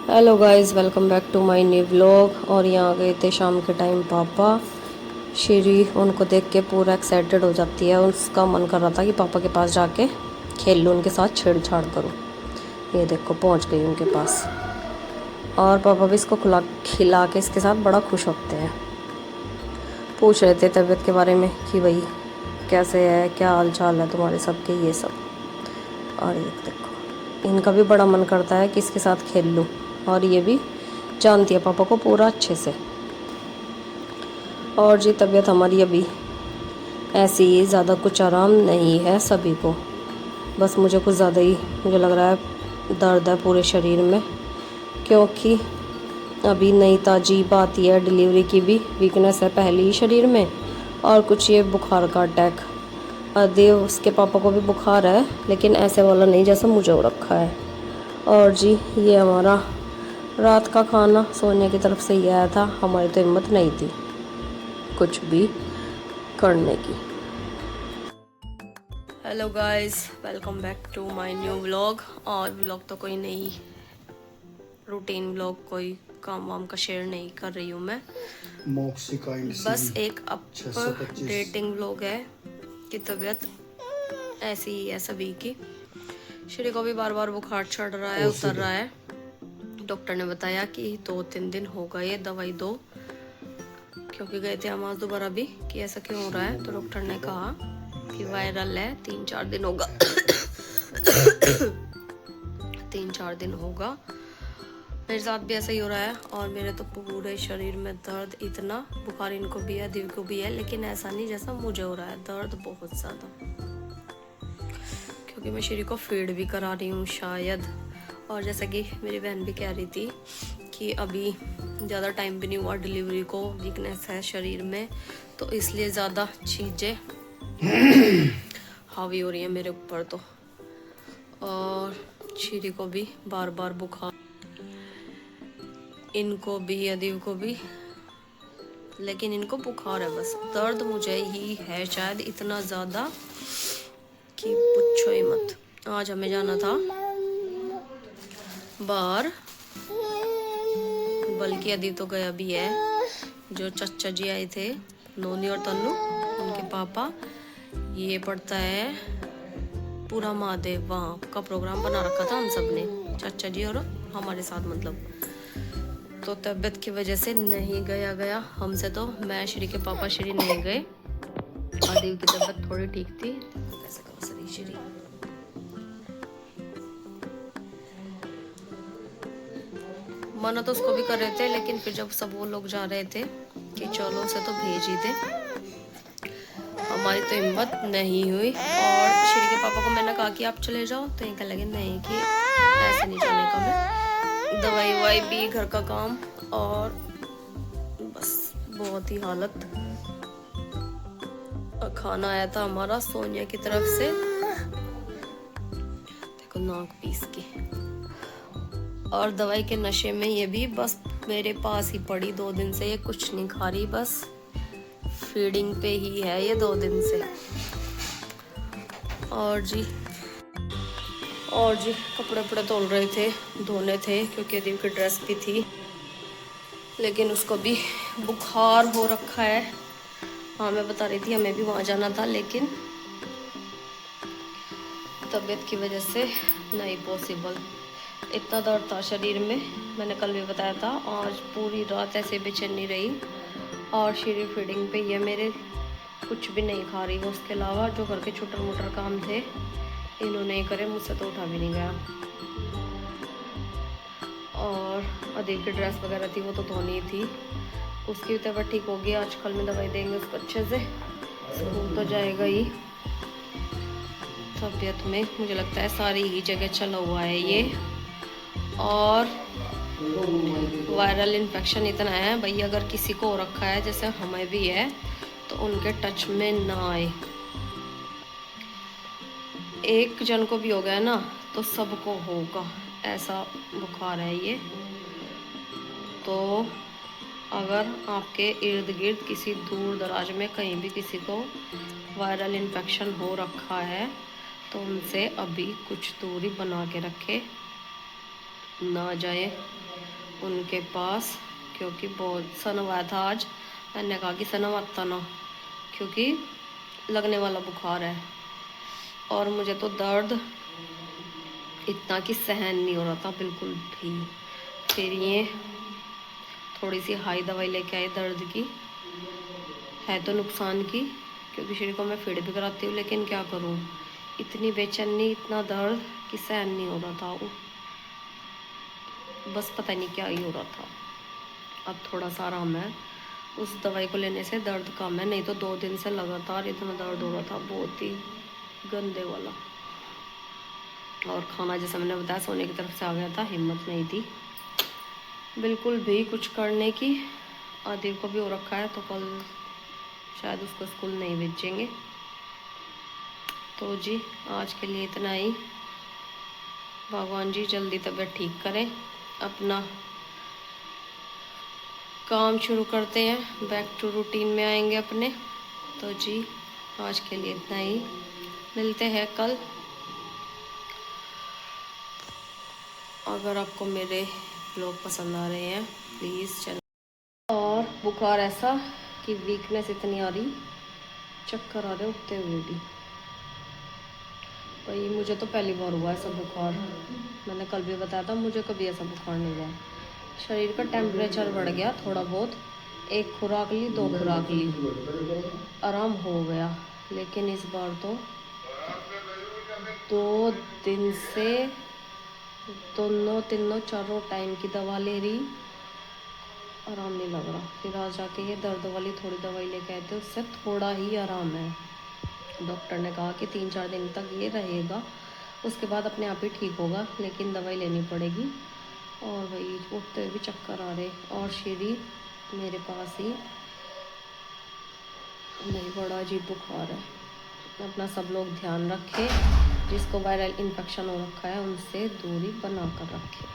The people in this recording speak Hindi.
Hello guys, welcome back to my new vlog. और यहाँ गए थे शाम के टाइम पापा। श्री उनको देख के पूरा एक्साइटेड हो जाती है। उसका मन कर रहा था कि पापा के पास जाके खेल लूँ, उनके साथ छेड़छाड़ करूँ। ये देखो पहुँच गई उनके पास। और पापा भी इसको खिला के इसके साथ बड़ा खुश होते हैं। पूछ रहे थे तबीयत के बारे में कि भाई कैसे है, क्या हाल चाल है तुम्हारे सबके, ये सब। और ये देखो इनका भी बड़ा मन करता है कि इसके साथ खेल लूँ। और ये भी जानती है पापा को पूरा अच्छे से। और जी तबीयत हमारी अभी ऐसी ही, ज़्यादा कुछ आराम नहीं है सभी को। बस मुझे कुछ ज़्यादा ही मुझे लग रहा है दर्द है पूरे शरीर में, क्योंकि अभी नई ताज़ी बात यह है, डिलीवरी की भी वीकनेस है पहले ही शरीर में। और कुछ ये बुखार का अटैक। आदि उसके पापा को भी बुखार है, लेकिन ऐसे वाला नहीं जैसा मुझे हो रखा है। और जी ये हमारा रात का खाना सोने की तरफ से ही आया था। हमारी तो हिम्मत नहीं थी कुछ भी करने की। Hello guys, welcome back to my new vlog. और व्लॉग तो कोई नहीं, रूटीन व्लॉग, कोई काम वाम का शेयर नहीं कर रही हूँ मैं। बस एक अपडेटिंग व्लॉग है कि तबीयत ऐसी ही है सभी की। श्री को भी बार बार बुखार चढ़ रहा है, उतर रहा है। डॉक्टर ने बताया कि 2-3 दिन होगा ये दवाई दो, क्योंकि गए थे हम आज दोबारा भी कि ऐसा क्यों हो रहा है। तो डॉक्टर ने कहा कि वायरल है, 3-4 दिन होगा 3-4 दिन होगा। मेरे साथ भी ऐसा ही हो रहा है। और मेरे तो पूरे शरीर में दर्द, इतना बुखार इनको भी है, दिव को भी है, लेकिन ऐसा नहीं जैसा मुझे हो रहा है। दर्द बहुत ज़्यादा, क्योंकि मैं श्री को फीड भी करा रही हूँ शायद। और जैसा कि मेरी बहन भी कह रही थी कि अभी ज़्यादा टाइम भी नहीं हुआ डिलीवरी को, वीकनेस है शरीर में, तो इसलिए ज़्यादा चीज़ें हावी हो रही हैं मेरे ऊपर। तो और श्री को भी बार बार बुखार, इनको भी, अदीव को भी, लेकिन इनको बुखार है बस। दर्द मुझे ही है शायद इतना ज़्यादा कि पूछो ही मत। आज हमें जाना था बाहर, बल्कि अदीव तो गया भी है। जो चाचा जी आए थे, नोनी और तन्नू, उनके पापा, ये पड़ता है पूरा महादेव, वहाँ का प्रोग्राम बना रखा था हम सब ने, चाचा जी और हमारे साथ मतलब। तो तबीयत की वजह से नहीं गया हमसे। तो मैं, श्री के पापा, श्री नहीं गए। आदिव की तबीयत थोड़ी ठीक थी। कैसे कहो सरी श्री, मना तो उसको भी कर रहे थे, लेकिन फिर जब सब वो लोग जा रहे थे कि चलो उसे तो भेज ही दे, हमारी तो हिम्मत नहीं हुई। और श्री के पापा को मैंने कहा कि आप चले जाओ, तो ये कहने लगे नहीं कि ऐसे नहीं चलने का। मैं दवाई ववाई भी, घर का काम, और बस बहुत ही हालत। खाना आया था हमारा सोनिया की तरफ से, देखो नाक पीस के। और दवाई के नशे में ये भी बस मेरे पास ही पड़ी 2 दिन से। ये कुछ नहीं खा रही, बस फीडिंग पे ही है ये 2 दिन से। और जी कपड़े वपड़े तोल रहे थे, धोने थे, क्योंकि अदीव की ड्रेस भी थी, लेकिन उसको भी बुखार हो रखा है। हाँ मैं बता रही थी हमें भी वहाँ जाना था, लेकिन तबीयत की वजह से नहीं पॉसिबल। इतना दर्द था शरीर में, मैंने कल भी बताया था। आज पूरी रात ऐसे बेचैनी रही। और श्री फीडिंग पे ये मेरे कुछ भी नहीं खा रही वो, उसके अलावा जो घर के छोटे मोटे काम थे इन्होंने ही करे, मुझसे तो उठा भी नहीं गया। और अदीव की ड्रेस वगैरह थी वो तो धोनी थी, उसकी भी तबीयत ठीक होगी। आज कल में दवाई देंगे उसको अच्छे से, स्कूल तो जाएगा ही। तबीयत में मुझे लगता है सारी ही जगह चला हुआ है ये। और वायरल इन्फेक्शन इतना है भाई, अगर किसी को हो रखा है जैसे हमें भी है, तो उनके टच में ना आए। एक जन को भी हो गया ना तो सबको होगा, ऐसा बुखार है ये। तो अगर आपके इर्द गिर्द किसी दूर दराज में कहीं भी किसी को वायरल इन्फेक्शन हो रखा है, तो उनसे अभी कुछ दूरी बना के रखे। ना जाए उनके पास, क्योंकि बहुत सनम आया था आज। मैंने कहा कि सनम आता ना, क्योंकि लगने वाला बुखार है और मुझे तो दर्द इतना कि सहन नहीं हो रहा था बिल्कुल भी। फिर ये थोड़ी सी हाई दवाई लेके आई दर्द की, है तो नुकसान की, क्योंकि शरीर को मैं फीड भी कराती हूँ, लेकिन क्या करूँ, इतनी बेचैनी, इतना दर्द कि सहन नहीं हो रहा था। बस पता नहीं क्या ही हो रहा था। अब थोड़ा सा आराम है, उस दवाई को लेने से दर्द कम है, नहीं तो 2 दिन से लगातार इतना दर्द हो रहा था, बहुत ही गंदे वाला। और खाना जैसे मैंने बताया सोने की तरफ से आ गया था, हिम्मत नहीं थी बिल्कुल भी कुछ करने की। आदिल को भी हो रखा है, तो कल शायद उसको स्कूल नहीं भेजेंगे। तो जी आज के लिए इतना ही। भगवान जी जल्दी तबीयत ठीक करें, अपना काम शुरू करते हैं, बैक टू रूटीन में आएंगे अपने। तो जी आज के लिए इतना ही, मिलते हैं कल। अगर आपको मेरे ब्लॉग पसंद आ रहे हैं प्लीज़ चैनल। और बुखार ऐसा कि वीकनेस इतनी आ रही, चक्कर आ रहे उठते हुए भी। भाई मुझे तो पहली बार हुआ ऐसा बुखार, मैंने कल भी बताया था मुझे कभी ऐसा बुखार नहीं हुआ। शरीर का टेम्परेचर बढ़ गया थोड़ा बहुत, 1 खुराक ली 2 खुराक ली, आराम हो गया। लेकिन इस बार तो 2 दिन से दोनों तीनों चारों टाइम की दवा ले रही, आराम नहीं लग रहा। फिर आज जाके ये दर्द वाली थोड़ी दवाई लेके आए थे, उससे थोड़ा ही आराम है। डॉक्टर ने कहा कि 3-4 दिन तक ये रहेगा, उसके बाद अपने आप ही ठीक होगा, लेकिन दवाई लेनी पड़ेगी। और वही उठते हुए भी चक्कर आ रहे, और श्री मेरे पास ही नहीं, बड़ा अजीब बुखार है। अपना सब लोग ध्यान रखें, जिसको वायरल इन्फेक्शन हो रखा है उनसे दूरी बना कर रखें।